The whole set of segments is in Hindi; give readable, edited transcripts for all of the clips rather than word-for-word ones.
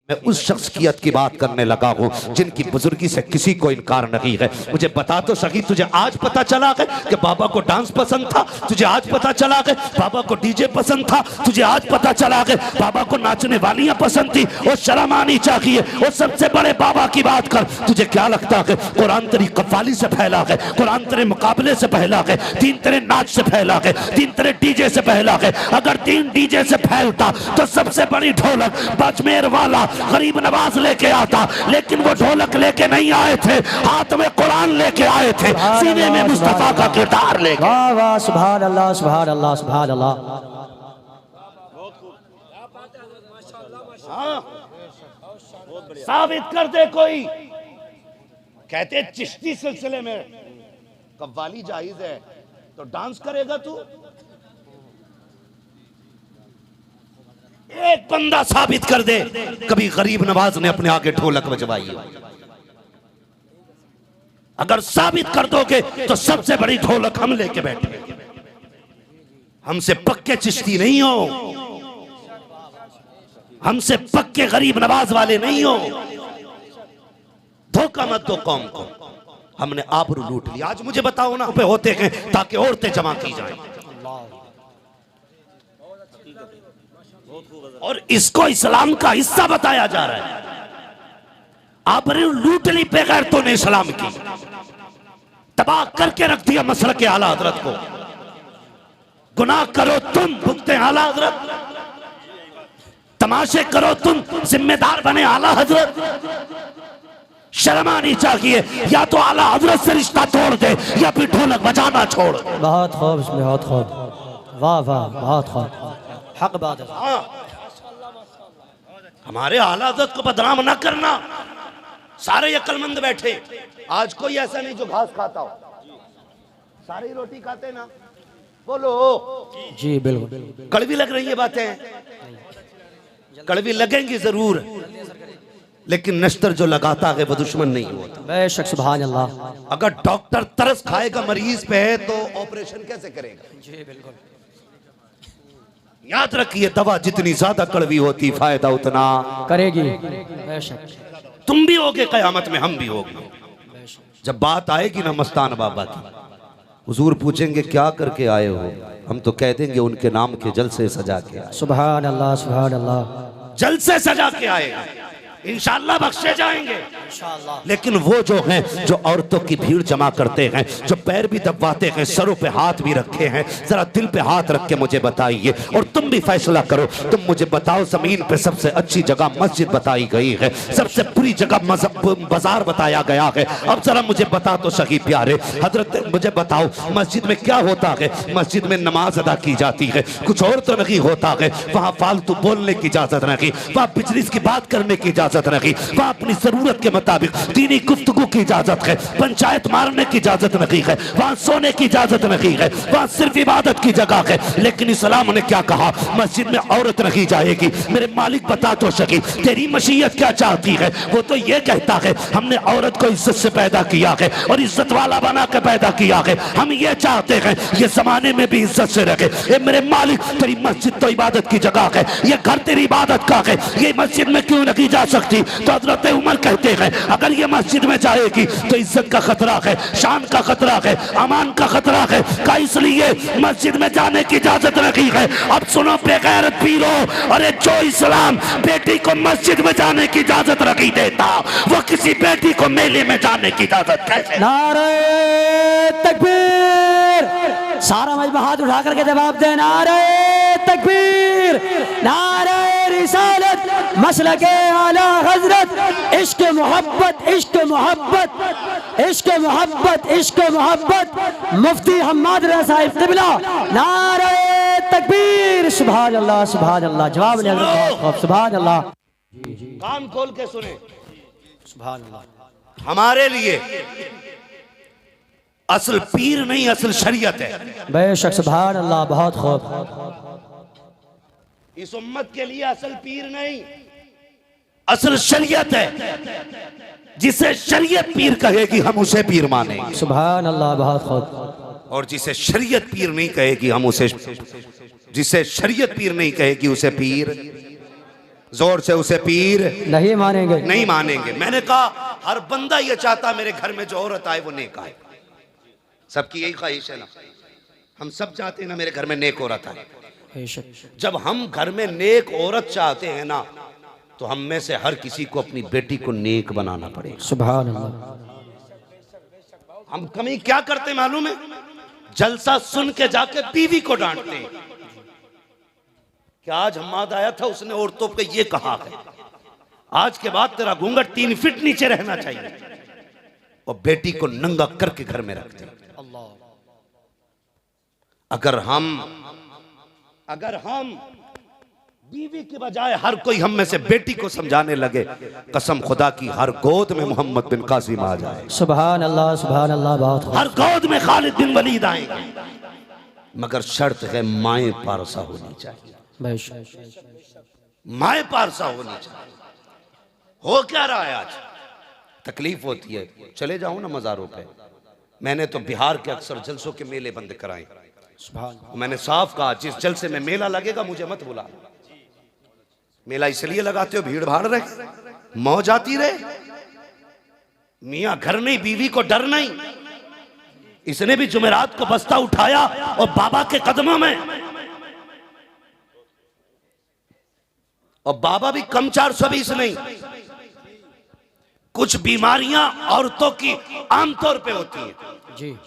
मैं उस शख्सियत की बात करने लगा हूँ जिनकी बुजुर्गी से किसी को इनकार नहीं है। मुझे बता तो सही, तुझे आज पता चला है कि बाबा को डांस पसंद था? तुझे आज पता चला है बाबा को डीजे पसंद था? तुझे आज पता चला है बाबा को नाचने वालियां पसंद थी? और शर्म आनी चाहिए। और सबसे बड़े बाबा की बात कर, तुझे क्या लगता है कुरान तेरी कव्वाली से फैला है, कुरान तेरे मुकाबले से फैला है, दीन तेरे नाच से फैला है, दीन तेरे डीजे से फैला है? अगर दीन डीजे से फैलता तो सबसे बड़ी ढोलक बाजमेर वाला गरीब नवाज लेके आता, लेकिन वो ढोलक लेके नहीं आए थे, हाथ में कुरान लेके आए थे, सीने में मुस्तफा का किरदार लेके। वाह वाह, सुभान अल्लाह सुभान अल्लाह सुभान अल्लाह। साबित कर दे कोई। कहते चिश्ती सिलसिले में कव्वाली जायज है तो डांस करेगा तू? एक बंदा साबित कर दे कभी गरीब नवाज ने अपने आगे ढोलक बजवाई हो। अगर साबित कर दोगे तो सबसे बड़ी ढोलक हम लेके बैठे। हमसे पक्के चिश्ती नहीं हो, हमसे पक्के गरीब नवाज वाले नहीं हो। धोखा मत दो कौम को। हमने आबरू लूट लिया। आज मुझे बताओ ना पे होते हैं ताकि औरतें जमा की जाएं, और इसको इस्लाम का हिस्सा बताया जा रहा है। आबरू लूट ली बेगैरतों ने इस्लाम की, तबाह करके रख दिया मसलक आला हजरत को। गुनाह करो तुम, भुगते आला हजरत। तमाशे करो तुम, जिम्मेदार बने आला हजरत। शर्म आनी चाहिए। या तो आला हजरत से रिश्ता तोड़ दे या फिर ढोलक बजाना छोड़। बहुत खूब, बहुत खूब, वाह वाह, बहुत खूब, हक बात है। हमारे आला हजरत को बदनाम ना करना। सारे अक्लमंद बैठे, आज कोई ऐसा नहीं जो घास खाता हो। सारे रोटी खाते ना? बोलो जी बिल्कुल। कड़वी लग रही है बातें, कड़वी लगेंगी जरूर, लेकिन नश्तर जो लगाता है वो दुश्मन नहीं होता। बेशक, सुभान अल्लाह। अगर डॉक्टर तरस खाएगा मरीज पे तो ऑपरेशन कैसे करेगा? जी बिल्कुल। याद रखिए, दवा जितनी ज्यादा कड़वी होती फायदा उतना करेगी। बेशक। तुम भी होगे कयामत में, हम भी होंगे। जब बात आएगी ना मस्तान बाबा की, हुजूर पूछेंगे क्या करके आए हो, हम तो कह देंगे उनके नाम के जलसे सजा के आए। सुभान अल्लाह सुभान अल्लाह। जलसे सजा के आए, इंशाअल्लाह बख्शे जाएंगे इंशाअल्लाह। लेकिन वो जो हैं जो औरतों की भीड़ जमा करते हैं, जो पैर भी दबाते हैं, सरों पे हाथ भी रखे हैं, जरा दिल पे हाथ रख के मुझे बताइए। और तुम भी फैसला करो, तुम मुझे बताओ जमीन पे सबसे अच्छी जगह मस्जिद बताई गई है, सबसे बुरी जगह बाजार बताया गया है। अब जरा मुझे बता तो सही प्यारे हजरत, मुझे बताओ मस्जिद में क्या होता है? मस्जिद में नमाज अदा की जाती है, कुछ और तो नहीं होता है। वहाँ फालतू बोलने की इजाजत नहीं, वहाँ बिजनेस की बात करने की इजाजत नहीं, वहाँ अपनी जरूरत के मुताबिक दीनी गुफ्तगू की इजाजत है, पंचायत मारने की इजाजत नहीं है, वहाँ सोने की इजाजत नहीं है, वहाँ सिर्फ इबादत की जगह है। लेकिन इस्लाम ने क्या कहा? मस्जिद में औरत नहीं जाएगी। मेरे मालिक बता तो सकी, तेरी मशीयत क्या चाहती है? वो तो ये कहता है हमने औरत को इज्जत से पैदा किया है और इज्जत वाला बना के पैदा किया है। हम ये चाहते हैं ये जमाने में भी इज्जत से रखे। ए मेरे मालिक, तेरी मस्जिद तो इबादत की जगह है, ये घर तेरी इबादत का है, ये मस्जिद में क्यों नहीं जा सकती? तो हजरत उमर कहते हैं अगर ये मस्जिद में जाएगी तो इज्जत का खतरा है, शान का खतरा है, अमान का खतरा है, का इसलिए मस्जिद में जाने की इजाजत नहीं है। अब सुनो बेगैरत पीरो, अरे जो इस्लाम बेटी को मस्जिद में जाने की इजाजत नहीं देता, वो किसी बेटी को मेले में जाने की इजाजत कैसे? नारे तकबीर। सारा मजमा हाथ उठा करके जवाब दे। नारे तकबीर, नारे रिसालत, मसलके आला हजरत। इश्क मोहब्बत, इश्क मोहब्बत, इश्क मोहब्बत, इश्क मोहब्बत। मुफ्ती हम्माद रज़ा साहिब क़िबला। नारे तकबीर। सुभान अल्लाह सुभान अल्लाह। जवाब ने सुभान अल्लाह। कान खोल के सुने। सुभान अल्लाह। हमारे लिए असल पीर नहीं, असल शरीयत है। बेशक, सुभान अल्लाह, बहुत खूब। इस उम्मत के लिए असल पीर नहीं, असल शरीयत है। जिसे शरीयत पीर कहेगी हम उसे पीर मानेंगे। सुभान अल्लाह, बहुत खूब। और जिसे शरीयत पीर नहीं कहेगी हम उसे, जिसे शरीयत पीर नहीं कहेगी उसे पीर। जोर से उसे पीर नहीं मानेंगे। नहीं मानेंगे। मैंने कहा हर बंदा ये चाहता मेरे घर में जो औरत आए वो नेक आए, सबकी यही ख्वाहिश है ना, हम सब चाहते हैं ना मेरे घर में नेक औरत आए। जब हम घर में नेक औरत चाहते हैं ना, तो हम में से हर किसी को अपनी बेटी को नेक बनाना पड़ेगा। सुभान अल्लाह। हम कमी क्या करते मालूम है? जलसा सुन के जाके बीवी को डांटते हैं कि आज हम्माद आया था, उसने औरतों पे ये कहा है, आज के बाद तेरा घूंघट 3 फीट नीचे रहना चाहिए, और बेटी को नंगा करके घर में रखते हैं। अगर हम बीवी के बजाय हर कोई हम में से बेटी को समझाने लगे, कसम खुदा की हर गोद में मोहम्मद बिन कासिम आ जाए। सुभान अल्लाह, सुभान अल्लाह। बहुत हर गोद में खालिद बिन वलीद आएंगे, मगर शर्त है माए पारसा होनी चाहिए। माए पारसा होनी चाहिए। हो क्या रहा है आज? तकलीफ होती है, चले जाऊं ना मज़ारों पे। मैंने तो बिहार के अक्सर जलसों के मेले बंद कराए। मैंने साफ कहा जिस जलसे में मेला लगेगा मुझे मत बुला। मेला इसलिए लगाते हो भीड़ भाड़ रहे, मौज आती रहे। मियां घर नहीं, बीवी को डर नहीं। इसने भी जुमेरात को बस्ता उठाया और बाबा के कदमों में, और बाबा भी कम 420 नहीं। कुछ बीमारियां औरतों की आमतौर पे होती हैं जी,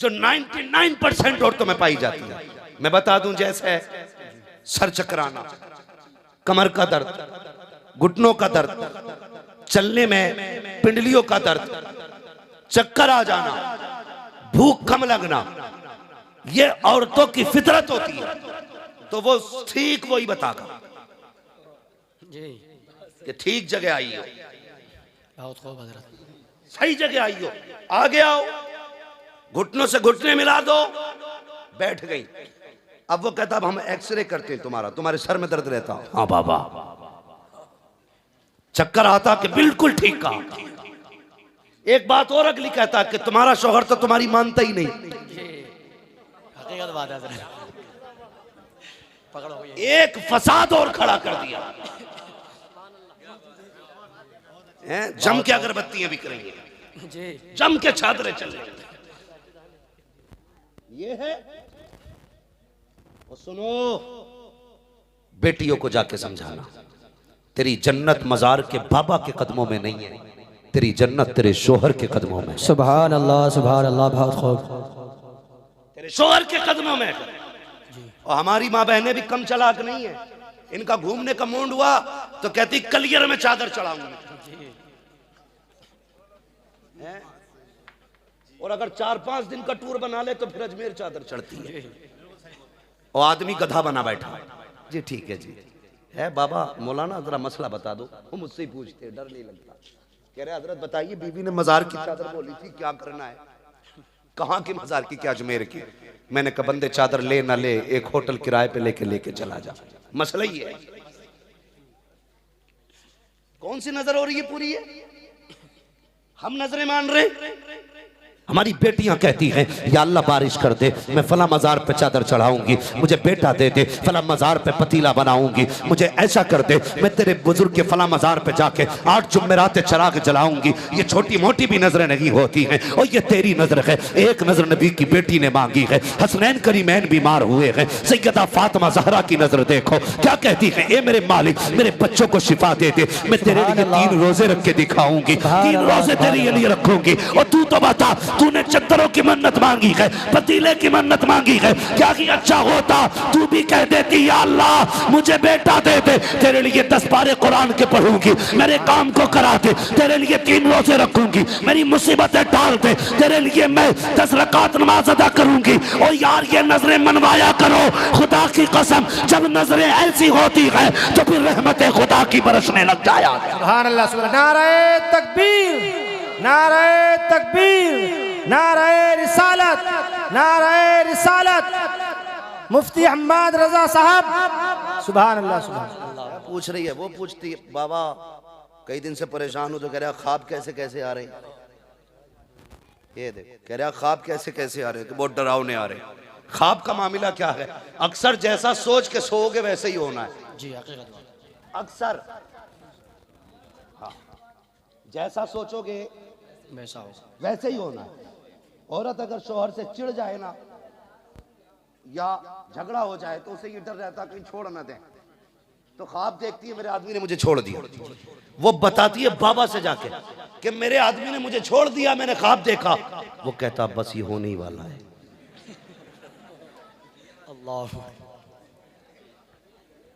जो 99% औरतों में पाई जाती है। मैं बता दूं, जैसे सर चकराना, कमर का दर्द, घुटनों का दर्द, चलने में पिंडलियों का दर्द, चक्कर आ जाना, भूख कम लगना, ये औरतों की फितरत होती है। तो वो ठीक वही बतागा कि ठीक जगह आई हो, सही जगह आई हो, आगे आओ, घुटनों से घुटने मिला दो, बैठ गई। अब वो कहता अब हम एक्सरे करते हैं तुम्हारे सर में दर्द रहता। हाँ बाबा, चक्कर आता कि बिल्कुल ठीक कहा। एक बात और अगली कहता कि तुम्हारा शौहर तो तुम्हारी मानता ही नहीं। एक फसाद और खड़ा कर दिया, जम के अगरबत्तियां बिक रही हैं, जम के चादरें चल रही हैं। ये है। और सुनो, बेटियों को जाके समझाना, तेरी जन्नत मजार के बाबा के कदमों में नहीं है, तेरी जन्नत तेरे शोहर के कदमों में। सुभान अल्लाह, सुभान अल्लाह। बहुत खूब, तेरे शोहर के कदमों में। और हमारी माँ बहनें भी कम चालाक नहीं है। इनका घूमने का मूड हुआ तो कहती कलियर में चादर चढ़ाऊंगी, और अगर 4-5 दिन का टूर बना ले तो फिर अजमेर चादर चढ़ती है। और आदमी गधा बना बैठा जी, ठीक है जी, है बाबा मौलाना जरा मसला बता दो। वो मुझसे ही पूछते, डर नहीं लगता। कह रहे हजरत बताइए, बीवी ने मजार की चादर बोली थी, क्या करना है? कहाँ की मजार की? क्या अजमेर की? मैंने कहा बंदे चादर ले ना ले, एक होटल किराए पे लेके चला जा। मसला ही है। कौन सी नजर हो रही है? पूरी है। हम नजरें मान रहे। हमारी बेटियां कहती हैं या अल्लाह बारिश कर दे, मैं फला मजार पे चादर चढ़ाऊंगी, मुझे बेटा दे दे, फला मजार पे पतीला बनाऊंगी, मुझे ऐसा कर दे, मैं तेरे बुजुर्ग के फला मजार पे जाके 8 जुम्मेराते चराग जलाऊंगी। ये छोटी मोटी भी नजरें नहीं होती हैं, और ये तेरी नजर है। एक नजर नबी की बेटी ने मांगी है, हसनैन करीमैन बीमार हुए हैं, सैयदा फातिमा ज़हरा की नजर देखो क्या कहती है, ए मेरे मालिक मेरे बच्चों को शिफा दे दे, मैं तेरे लिए 3 रोजे रख के दिखाऊंगी, 3 रोजे तेरे लिए रखूंगी। और तू तो बता, तूने चद्दरों की मन्नत मांगी है, पतीले की मन्नत मांगी है, क्या कि अच्छा होता तू भी कह देती या अल्लाह मुझे बेटा दे दे, तेरे लिए 10 पारे कुरान के पढ़ूंगी, मेरे काम को करा दे, तेरे लिए 3 रोजे रखूंगी, मेरी मुसीबतें टाल दे, तेरे लिए मैं 10 रकात नमाज अदा करूंगी। और यार ये नजरें मनवाया करो, खुदा की कसम जब नजरें ऐसी होती है तो फिर रहमतें खुदा की बरसने लग जाया। सुभान अल्लाह, सुभान। नारे तकबीर, नारे तकबीर, नारे रिसालत, नारे रिसालत। मुफ्ती हम्माद रजा साहब, सुभान अल्लाह, सुभान अल्लाह। पूछ रही है, वो पूछती है बाबा कई दिन से परेशान हूं, तो कह रहा ख्वाब कैसे कैसे आ रहे हैं। ये देख, कह रहा ख्वाब कैसे कैसे आ रहे हैं, तो बहुत डरावने आ रहे हैं। ख्वाब का मामला क्या है? अक्सर जैसा सोच के सोओगे वैसे ही होना है। अक्सर हाँ, जैसा सोचोगे वैसा हो। वैसे ही होना है। औरत अगर शौहर से चिढ़ जाए ना या झगड़ा हो जाए तो उसे ये डर रहता कहीं छोड़ ना दे, तो ख्वाब देखती है मेरे आदमी ने मुझे छोड़ दिया, वो बताती है बाबा से जाके कि मेरे आदमी ने मुझे छोड़ दिया, मैंने ख्वाब देखा। वो कहता बस ये होने ही वाला है। अल्लाह,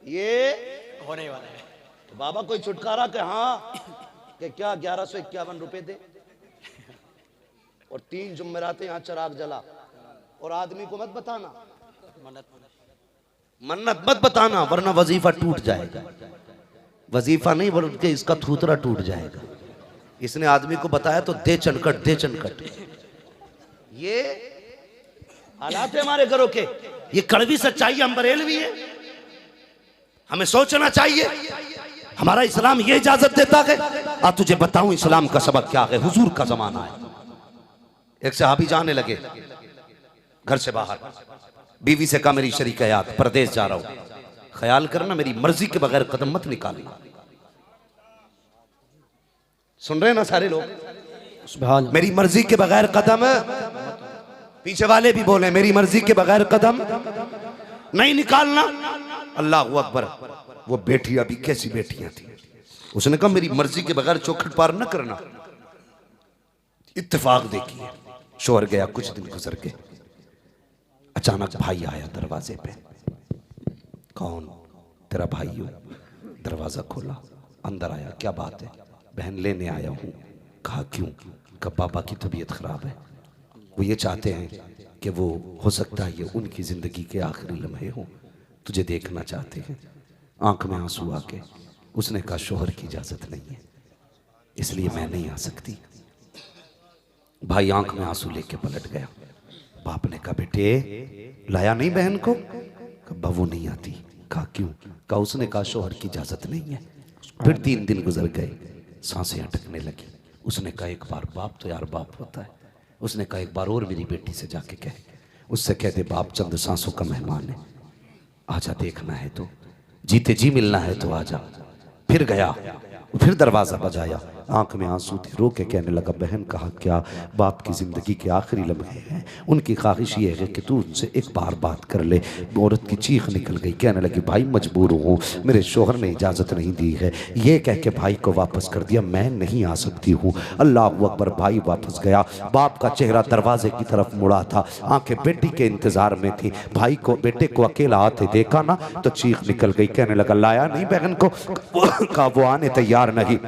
ये होने वाला है। तो बाबा कोई छुटकारा के हाँ कि क्या 1151 रुपए दे और 3 जुम्मरातें यहाँ चराग जला, और आदमी को मत बताना, मन्नत मत बताना वरना वजीफा टूट जाएगा। वजीफा नहीं बल्कि इसका थूतरा टूट जाएगा। इसने आदमी को बताया तो दे चनकट, दे चनकट। ये हालात है हमारे घरों के, ये कड़वी सच्चाई हम बरेलवी है, हमें सोचना चाहिए। हमारा इस्लाम ये इजाजत देता है। आ तुझे बताऊं इस्लाम का सबक क्या है। हुजूर का जमाना है, एक सहाबी जाने लगे घर से बाहर, बीवी से कहा मेरी शरीक हयात परदेश जा रहा हूं, ख्याल करना मेरी मर्जी के बगैर कदम मत निकालना। सुन रहे हैं ना सारे लोग, सुभान मेरी मर्जी के बगैर कदम, पीछे वाले भी बोले मेरी मर्जी के बगैर कदम नहीं निकालना। अल्लाह अकबर। वो बेटी अभी कैसी बेटियां थी, उसने कहा मेरी मर्जी के बगैर चौखट पार न करना। इत्तेफाक देखिए, शोहर गया, कुछ दिन गुजर गए, अचानक भाई आया दरवाजे पे। कौन? तेरा भाई हो। दरवाजा खोला, अंदर आया, क्या बात है? बहन लेने आया हूं। कहा क्यों? कहा पापा की तबीयत खराब है, वो ये चाहते हैं कि वो हो सकता है ये उनकी जिंदगी के आखिरी लम्हे हों, तुझे देखना चाहते हैं। आंख में आंसू आके उसने कहा शोहर की इजाजत नहीं है इसलिए मैं नहीं आ सकती। भाई आंख में आंसू लेके पलट गया। बाप ने कहा बेटे लाया नहीं बहन को? कहा बहू नहीं आती। कहा क्यों? कहा उसने कहा शोहर की इजाजत नहीं है। फिर 3 दिन गुजर गए, सांसें अटकने लगी। उसने कहा एक बार, बाप तो यार बाप होता है, उसने कहा एक बार और मेरी बेटी से जाके कह, उससे कह दे बाप चंद सांसों का मेहमान है, आजा देखना है तो, जीते जी मिलना है तो आजा। फिर गया, फिर दरवाजा बजाया, आंख में आंसू थे, रो के कहने लगा बहन कहा क्या? बाप की जिंदगी के आखिरी लम्हे हैं, उनकी ख्वाहिश ये है कि तू उनसे एक बार बात कर ले। औरत की चीख निकल गई, कहने लगी भाई मजबूर हूँ, मेरे शोहर ने इजाज़त नहीं दी है। ये कह के भाई को वापस कर दिया, मैं नहीं आ सकती हूँ। अल्लाह अकबर। भाई वापस गया, बाप का चेहरा दरवाजे की तरफ मुड़ा था, आंखें बेटी के इंतजार में थी। भाई को, बेटे को अकेला आते देखा ना तो चीख निकल गई, कहने लगा लाया नहीं बहन को? कहा वो आने तैयार नहीं।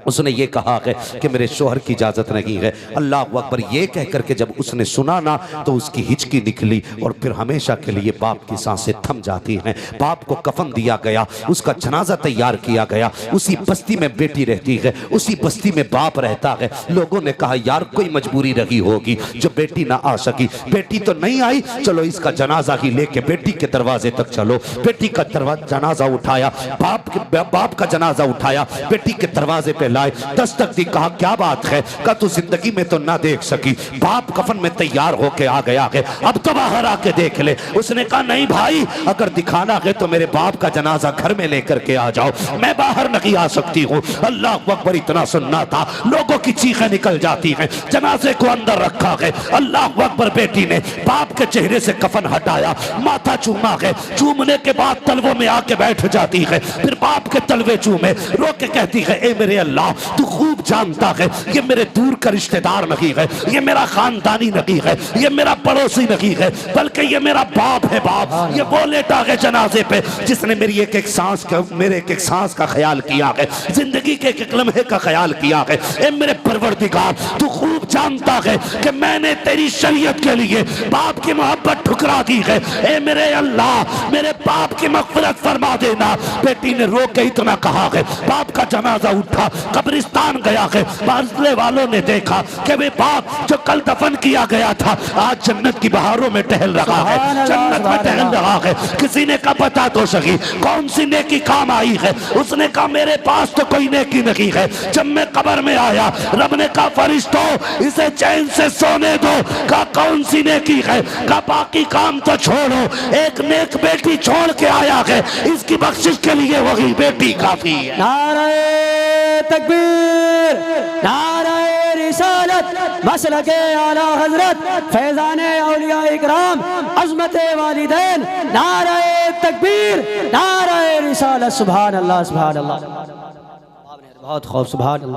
उसने ये कहा है कि मेरे शोहर की इजाजत नहीं है। अल्लाह अकबर। ये कह करके जब उसने सुना ना तो उसकी हिचकी निकली और फिर हमेशा के लिए बाप की सांसें थम जाती हैं। बाप को कफन दिया गया, उसका जनाजा तैयार किया गया। उसी बस्ती में बेटी रहती है, उसी बस्ती में बाप रहता है। लोगों ने कहा यार कोई मजबूरी रही होगी जो बेटी ना आ सकी। बेटी तो नहीं आई, चलो इसका जनाजा ही लेके बेटी के दरवाजे तक चलो। बेटी का जनाजा उठाया, बाप का जनाजा उठाया, बेटी के दरवाजे पे लाए, दस्तक दी। कहा क्या बात है? कहा तू जिंदगी में तो ना देख सकी, बाप कफन में तैयार होके आ गया है, अब तो बाहर आके देख ले। उसने कहा नहीं भाई, अगर दिखाना है तो मेरे बाप का जनाजा घर में लेकर के आ जाओ, मैं बाहर नहीं आ सकती हूँ। अल्लाह अकबर। इतना सुनना था, लोगों की चीखें निकल जाती हैं। जनाजे को अंदर रखा है, अल्लाह अकबर। बेटी ने बाप के चेहरे से कफन हटाया, माथा चूमा है, चूमने के बाद तलवों में आके बैठ जाती है, फिर बाप के तलवे चूमे, रो के कहती है ए मेरे अल्लाह तू खूब जानता है ये मेरे दूर का रिश्तेदार नहीं है, ये मेरा खानदानी नहीं है, ये मेरा पड़ोसी नहीं है, बल्कि ये मेरा बाप है। बाप ये वो लेटा है जनाजे पे जिसने मेरी एक एक सांस का, मेरे एक एक सांस का ख्याल किया है, जिंदगी के एक एक लम्हे का ख्याल किया है। ए मेरे परवरदिगार तू खूब जानता है कि मैंने तेरी शरीयत के लिए बाप की मोहब्बत ठुकरा दी है। ए मेरे अल्लाह मेरे बाप की मग़फ़िरत फरमा देना। बेटी ने रो के इतना कहा है। बाप का जनाजा उठा, कब्रिस्तान गया है, बाजले वालों ने देखा कि वे बाप जो कल दफन किया गया था आज जन्नत की बहारों में टहल रहा है, जन्नत में टहल रहा है। किसी ने कहा बता तो सही कौन सी नेकी काम आई है? उसने कहा मेरे पास तो कोई नेकी नहीं है। जब मैं कब्र में आया रब ने कहा फरिश्तों इसे चैन से सोने दो। कहा कौन सी नेकी है? कहा बाकी काम तो छोड़ो, एक नेक बेटी छोड़ के आया है, इसकी बख्शिश के लिए वही बेटी काफी है। नारे तकबीर, नारे रिसालत, मसलके आला हजरत, फैजाने औलिया इकराम, अज़मते वालिदैन, नारे तकबीर, नारे रिसालत। सुभान अल्लाह, सुभान अल्लाह। बहुत खूब, सुभान अल्लाह।